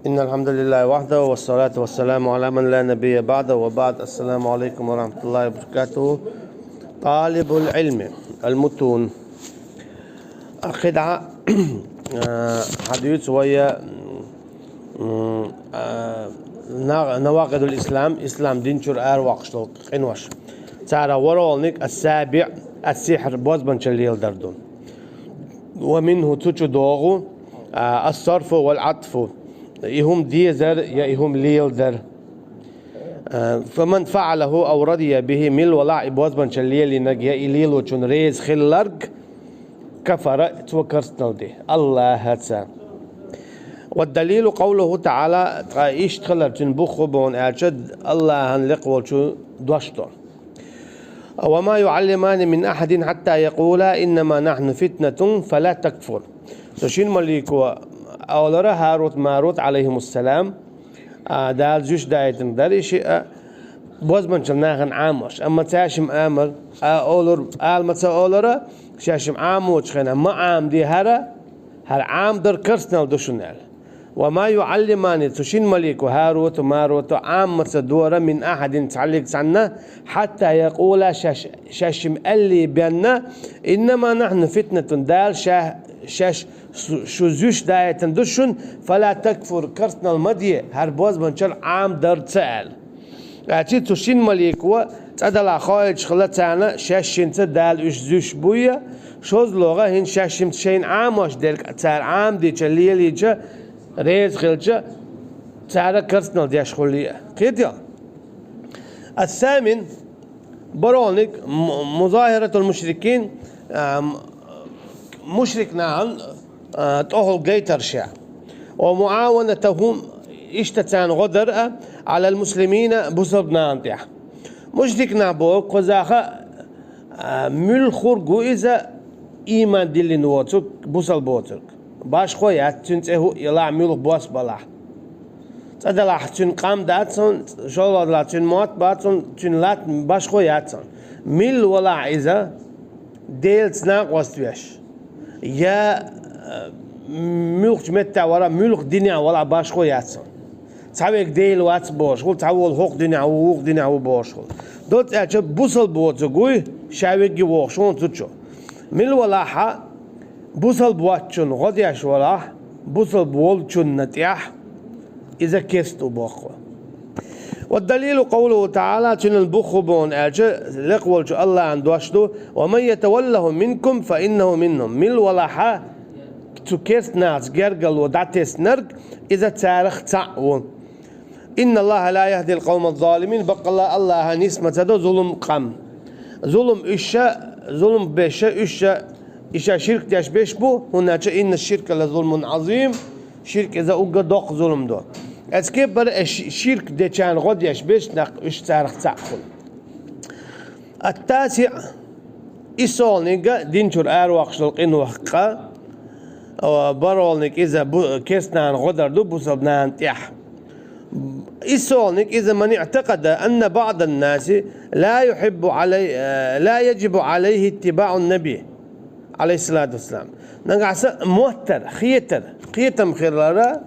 إن الحمد لله وحده والصلاة والسلام على من لا نبي بعده وبعد. السلام عليكم ورحمة الله وبركاته. طالب العلم المتون خدعة حديث ويا نواقض الإسلام إسلام دين شر واقشلق إنوش ترى ورالنك السابع السحر بوزبن شليل دردون ومنه تجدوغو الصرف والعطف يهم ديزر يا يهم ليلدر فمن فعله أو رضي به مل ولا بوزبن شليل نجيا إليل وشون ريز خلرق كفر توكرتنا دي الله هتسا. والدليل قوله تعالى إيش تخلر تنبخ بون أجد الله هنلق وشو دوشتو وما يعلمان من أحد حتى يقولا إنما نحن فتنة فلا تكفر. سوشين مليكو أولرا هاروت ماروت عليهم السلام دال جوش دايتن داريش بوزمن شلناهن عاموش أما تاشم آمر أولر آلمتا أولرا شاشم عاموش خينا ما عام دي هر عام در كرسنال دوشنال. وما يعلمان تشين مليك هاروت وماروت عامة دورة من أحد تعلق عنا حتى يقول شاشم اللي بينا إنما نحن فتنة دال شاش شوزوش داية دوشن فلا تكفر كرسنا المدية هربوز منشر عام در تسأل أتي تشين مليك تدل خارج خلتانا شاشين تدال إيش زوش بويا شوز لغة هن شاشم تشين عاموش دير تسأل عام دي تشليلي جا ريز خلجة تعالى كرسنال دياش خلية كده. الثامن برونك مظاهرة المشركين مشرك نعم تأهل جيتر شاع ومعاونتهم اشتتان غدر على المسلمين بصب نانتيح مشرك نعبو قزاخة ملخور إذا إيمان دلين واتوك بصل بوتك باش خويا تنتهو يلا ملخ بوس بلا تدلع تن قام داتون شغل لا تن موت باتون تن لات باش خويا تن مل ولا إذا ديلت ناق وستويش يا ملخ متى ورا ملخ دنيا ولا باش خويا تن تعبك ديل وات باش قول تعول حق دنيا وحق دنيا وباش قول دوت أجب بوصل بوتزوي شاوي جواه شون تشو مل ولا ح بوصل بواتشون غديش ولا بوصل بولشون نتيح إذا كستو بخو. والدليل قوله تعالى تن البخبون أجل لقول الله عن دوشتو ومن يتوله منكم فإنه منهم مل ولا ح تكست ناس جرجل ودعتس نرج إذا تارخ تعون إن الله لا يهدي القوم الظالمين بقى الله نسمة هذا ظلم قم ظلم إشاء ظلم بشاء إشاء شرك داش بيش بو هناك إن الشرك لظلم عظيم شرك إذا أوجد ظلم دو أسكيب بر الشرك ده كان غد ياش بيش نق إش تارخ تعقل. التاسع إسولنيجا دينشور أروق شلقين وحقا وبرولنيك إذا كيسنان غدر دو بصبنان تيح إسولنيك إذا من اعتقد أن بعض الناس لا يجب عليه اتباع النبي عليه الصلاة والسلام نقعس موتر خيتم خيرارا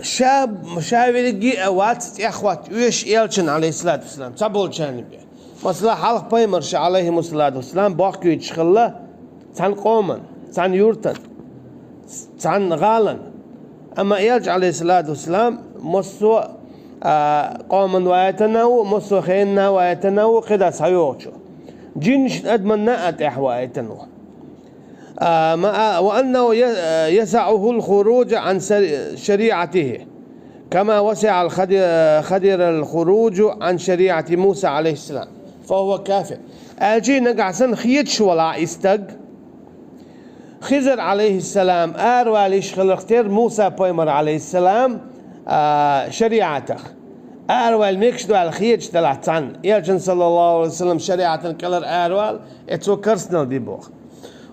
شاب مشاورجي أوات إخوات ويش إلشن عليه الصلاة والسلام تبول جانبي مثلا حلق بيمرش عليه الصلاة والسلام باقي يتشخله تان قوما تان يورتن تان غالا أما إلج عليه الصلاة والسلام مصو قوما وآيتناو مصو خينا وآيتناو قدا سيوشو جنش أدمنى أتحوائتنو وأنه يسعه الخروج عن شريعته كما وسع الخدر الخروج عن شريعة موسى عليه السلام فهو كافر. أجي نقعسن خيتش ولا استق خزر عليه السلام أرواليش خلقتير موسى بيمر عليه السلام شريعته أروال ميكشدو على خيج تلعتان يالجن صلى الله عليه وسلم شريعة كلر أروال اتو كرسنال دي بوخ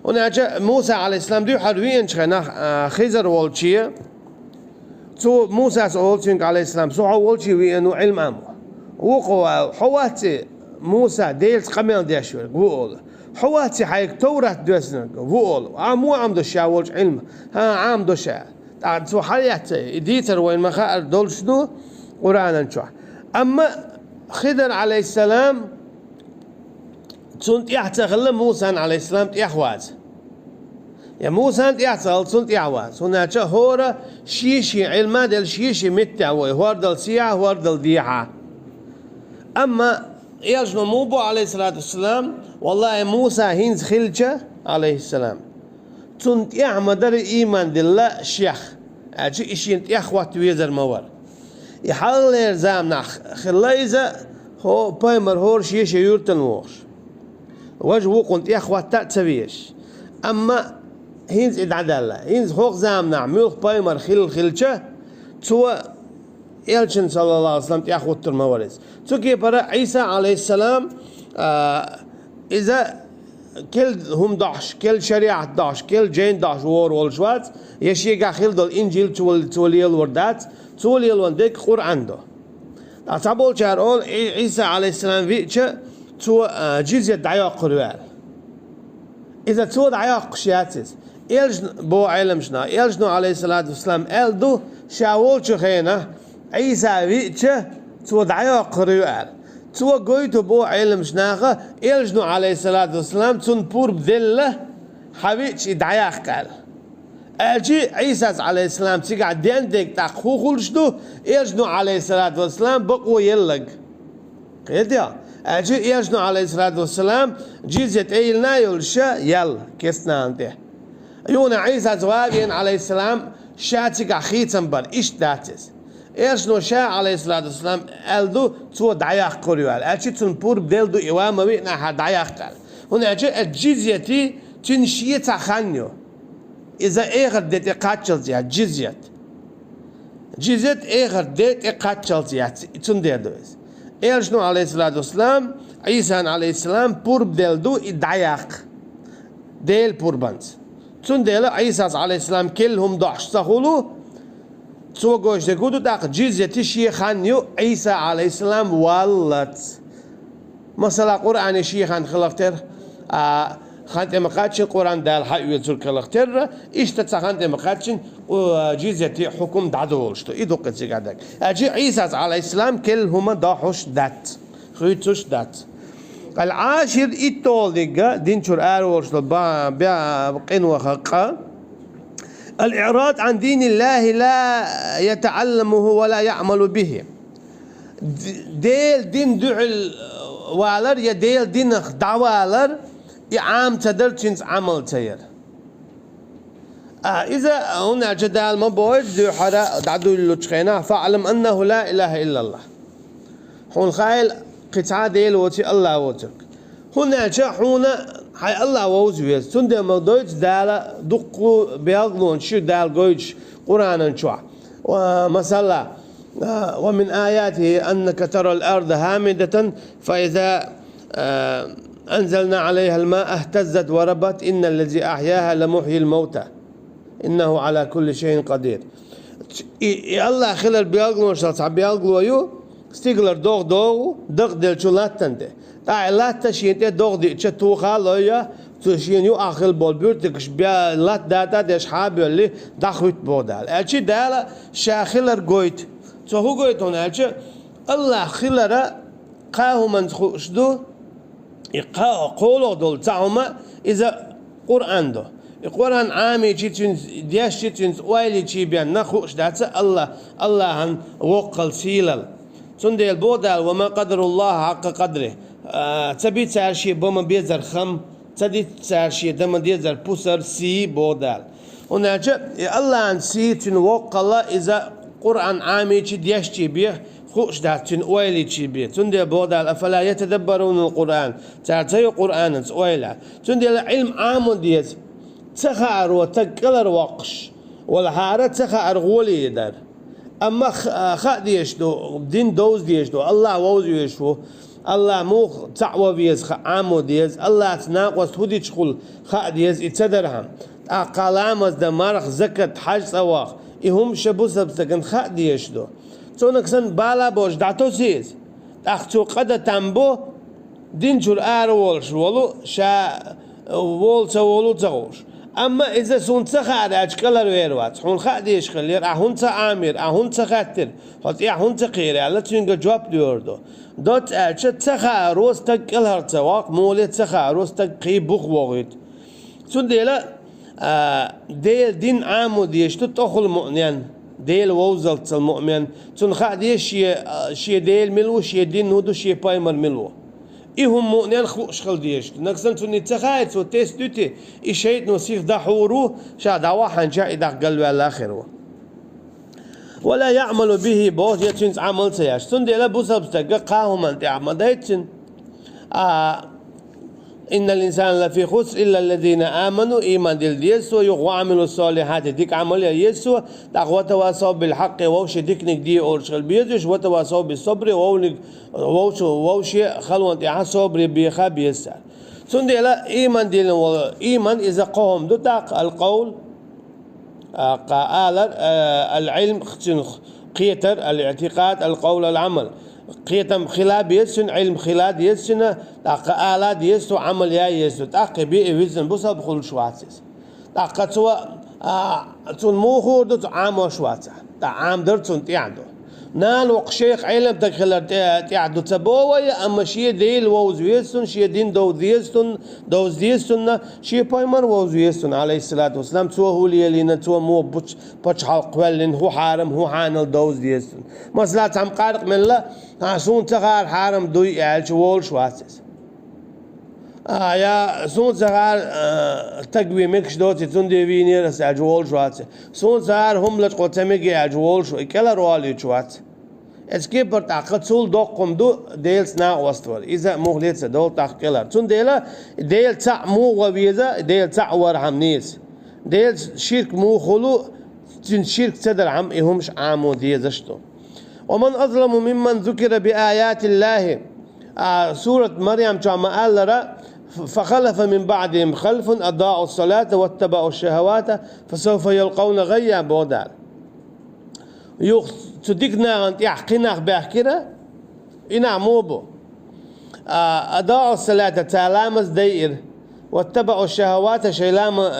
وناجا موسى عليه السلام ديو حروين شخنا خيزر والشيء تو موسى سأولتين عليه السلام سوحا والشيء وينو علم أمو وقوا حواتي موسى ديلت قميل ديشور قول حواتي حيك تورات دوسنا قول مو عم دو شاولش علم ها عام دو شا سو حريات ديتر وين ما خاء دول شنو قرآن شو أما خضر عليه السلام تونت يحتغل موسى عليه السلام يحواز يا موسى يحصل تونت يحواز هناك هورا شيشي علما دل شيشي متعوي هور دل سيعة هور دل ديعة أما يجنو موبو عليه الصلاة والسلام والله موسى هينز خلجة عليه السلام تونت يحمدر إيمان دل شيخ أجي إشين يخوات ويزر مور يحلل زامنا خلايزة هو بايمر هور شيش يورتن وورش وجهه كنت يخوات تأتسويش أما هينز إدعدالله هينز خوخ زامنا ميوخ بايمر خلشة تو يلشن صلى الله عليه وسلم يخوات الموارز تو كي برا عيسى عليه السلام إذا كل هم داش كل شريعة داش كل جين داش وور والشوات يشيقا خيل دول إنجيل توليل وردات توليل وندك قرآن دو أتابول شارول عيسى عليه السلام فيتش تو جزية دعياق قروال إذا تو دعياق شياتيز إلجن بو علم شنا إلجنو عليه الصلاة والسلام إلدو شاول شخينا عيسى فيتش تو دعياق قروال تو قويتو بو علم شناخه إلجنو عليه الصلاة والسلام تون بور بذله حبيتش دعياق قال أجي عيسى عليه السلام تقعد ديندك تاخو خلشدو إلجنو عليه الصلاة والسلام بقو يلق قيديا أجي إلجنو عليه الصلاة والسلام جيزت إيلنا يلشا يل كسنا انته يونا عيسى زوابين عليه السلام شاتك أخيتن بر إيش داتس إلجنو شا عليه الصلاة والسلام ألدو تو دعياق قريوال أجي تنبور بدلدو إوام وينا ها دعياق قال هنا أجي الجيزيتي تنشيت خانيو إذا إيغر ديت إقاتشل زياد جزيت إيغر ديت إقاتشل زياد تندير دوز إيرجنو عليه الصلاة والسلام عيسى عليه السلام بور بدلدو إدعياق ديل بور بانت تندير عيسى عليه السلام كلهم ضعش سخولو تو قوش دكودو داق جزيتي شيخانيو عيسى عليه السلام والت مثلا قرآن شيخان خلفتر خانت مقاتشن قرآن دال حي يزور كلاختر إيش تتسخانت مقاتشن وجيزتي حكم دعوولشتو إيدو قتسي قادك أجي عيسى عليه السلام كلهما ضاحوش دات خيتوش دات العاشر إيتوليغا دينشور آرولشتو بقين وخقا الإعراض عن دين الله لا يتعلمه ولا يعمل به ديل دين دعل والر يا ديل دين دعوالر عام تدر تنس عمل تير إذا هنا جدال ما بود دو حدا دعدو اللوتشخينا فاعلم أنه لا إله إلا الله هون خايل قطعة ديل وتي الله وتك هنا هنا هاي الله ووزويز تندي مدويت دالا دقو بيغلون شو دال قويش قرآن شو ومثلا ومن آياته أنك ترى الأرض هامدة فإذا أنزلنا عليها الماء اهتزت وربت إن الذي أحياها لمحيي الموتى إنه على كل شيء قدير الله خلال بيغلون شلص بيغلو يو ستيغلر دوغ دل شلاتنده لات شينته دوغ دي تشتو خالويا تشين يو اخل بولبورتكش بيا لات داتا دش حابي اللي دخوت بودال الشي دالا شاخلر قويت تو هو قويت هنا الشي الله خلر قاهو من خشدو يقا قولو دول تعوما اذا قرآن دو القرآن عامي تشين دياش تشين وايلي تشي بيان نخوش داتا الله هن وقل سيلل تندي البودال وما قدر الله حق قدره تبي تعرشي بما بيزر خم تدي تعرشي دم بيزر بوسر سي بودال ونجا الله عن سي تنوق الله إذا قرآن عامي تديشتي بيه خوش دات تن ويلي تشي بيه تندي بودال أفلا يتدبرون القرآن تعطي قرآن ويلا تندي العلم عام ديت تخار وتقلر وقش والحارة تخار غولي يدار أما خا ديشتو دين دوز ديشتو الله ووز يشو الله مو تعوى بيز خا عامو ديز الله تناقص هودي تشخل خا ديز اتدرهم أقلامز دمارخ زكت حج سواخ إهم شبو سبسكن خا ديشتو تونكسن بالا بوش دعتو سيز أختو قد تنبو دين جور آرولش ولو شا وول تولو تغوش أما إذا سون سخار أشكال الويروات حون خاديش خلير أهون تأمير أهون تخاتر حط أهون تقير على تينج جواب ديوردو دوت أشت سخار روز تقل هرتواق مولد سخار روز تقي بخ وغيت سون ديلا ديل دين عامو ديش تدخل مؤمن ديل ووزلت المؤمن سون خاديش شي ديل ملو شي دين نودو شي بايمر ملو إيهم مؤمن خل ديش نقصن توني تخايت وتيس دوتي إشيت نصيف دحورو شا دواحن جاء إذا قلوا الآخر ولا يعمل به بوت يتشنز عمل سياش سندي لا بوسبستك قاهم أنت عمدايتشن إن الإنسان لفي خسر إلا الذين آمنوا إيمان ديل يسوع وعملوا الصالحات ديك عمل يسوع تقوى تواصوا بالحق ووش ديكنك دي أورشل بيدش وتواصوا بالصبر ووش خلوا أنت صبر بيخاب يسار سندي لا إيمان ديل إيمان إذا قوم دتاق القول قال العلم قيتر الاعتقاد القول العمل قيتم خلاب يسن علم خلاد يسن تاق آلات يسو عمل يا يسو تاق بي ويزن بوسا بخل شواتس تاق توا تون موخور دو عام شواتس تا عام درتون تيعدو نال وقشيخ علم تخلر تيعدو تبوي اما شي ديل ووز يسن شي دين دوز يسن شي بايمر ووز يسن عليه الصلاة والسلام توا هو ليلين توا مو بوش حلق ولن هو حارم هو حانل دوز يسن مسلات عم قارق من لا سون تغار حارم دوي اعلش وول شواتس يا سون تغار تقوي مكش دوتي تندي فينير ساجول شواتس سون تغار هم لتقوتمي اجول شو كلا روالي شوات اسكي برتاقت سول دوقم دو ديلس نا وستور اذا مغليت دول تاقلر تون ديلا ديل تاع مو وبيزا ديل تاع ورحمنيس ديل شرك مو خلو تن شرك تدر عم إهمش عامو ديزشتو ومن أظلم ممن ذكر بآيات الله سورة مريم جامع قال فخلف من بعدهم خلف أضاعوا الصلاة واتبعوا الشهوات فسوف يلقون غيا بودال تدقنا أنت يحقنا بأحكرة إنا موبو أضاعوا الصلاة تالامز دير واتبعوا الشهوات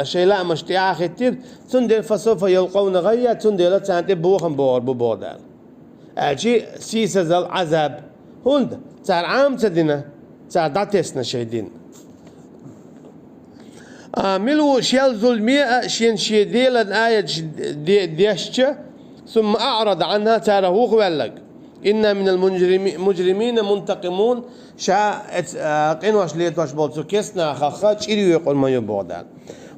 شيلا مشتيا ختير تندل فسوف يلقون غيا تندل تانتي بوخم بودال أجي سيسز العذاب هند صار عام تدينا صار داتسنا شيدين ملو شيل ظلمية شين شيديل الآية ديشة ثم أعرض عنها ترى هو غلق إن من المجرمين منتقمون شا قنوش ليتوش بولتو كسنا خخات شيريو يقول ما يبودان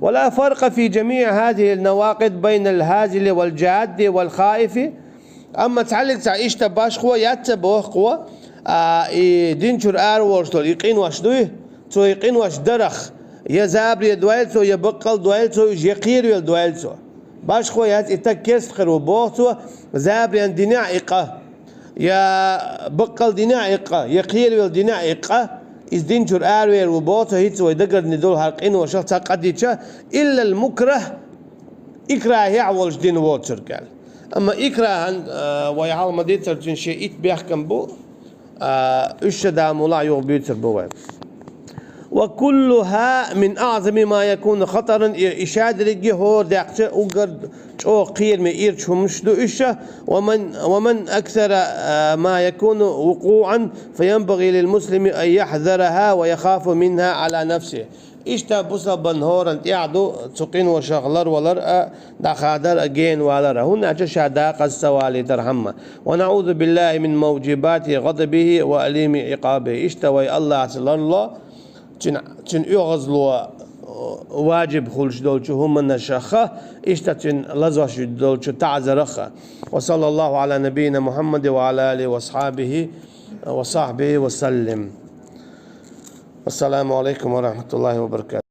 ولا فرق في جميع هذه النواقض بين الهازل والجاد والخائف أما تعلق تعيش تباش قوة يتبوه قوة دينشور ورشتول يقين واش دويه تو يقين واش درخ يزابر يدوالتو يبقل دوالتو يقير يدوالتو باش قوة يتكس خرو بوتو زابر ديناع إقا يا بقل ديناع إقا يقير ديناع إقا إز دينشور وير وبوتو هيتو يدقر ندول هالقين وشخص قديتشا إلا المكره إكراه يعولج دين ووتر قال أما إكراه ويعال مديتر تنشي إت بيحكم بو الشدام ولا يغبيتر بوين وكلها من أعظم ما يكون خطرا إشاد رجي هو داقش أقرد أو قير مئير شمشدو إشة ومن أكثر ما يكون وقوعا فينبغي للمسلم أن يحذرها ويخاف منها على نفسه إشتا بوسا بنهورا يعدو تقين وشغلر ولر دخادر أجين ولر هنا شاداق السوالي ترحمه ونعوذ بالله من موجبات غضبه وأليم عقابه إشتا وي الله عسل الله تن يغزلوا واجب خلش دولشو هم من الشخة إشتا تن لزوش دولشو تعزرخة وصلى الله على نبينا محمد وعلى آله وصحبه وسلم. السلام عليكم ورحمة الله وبركاته.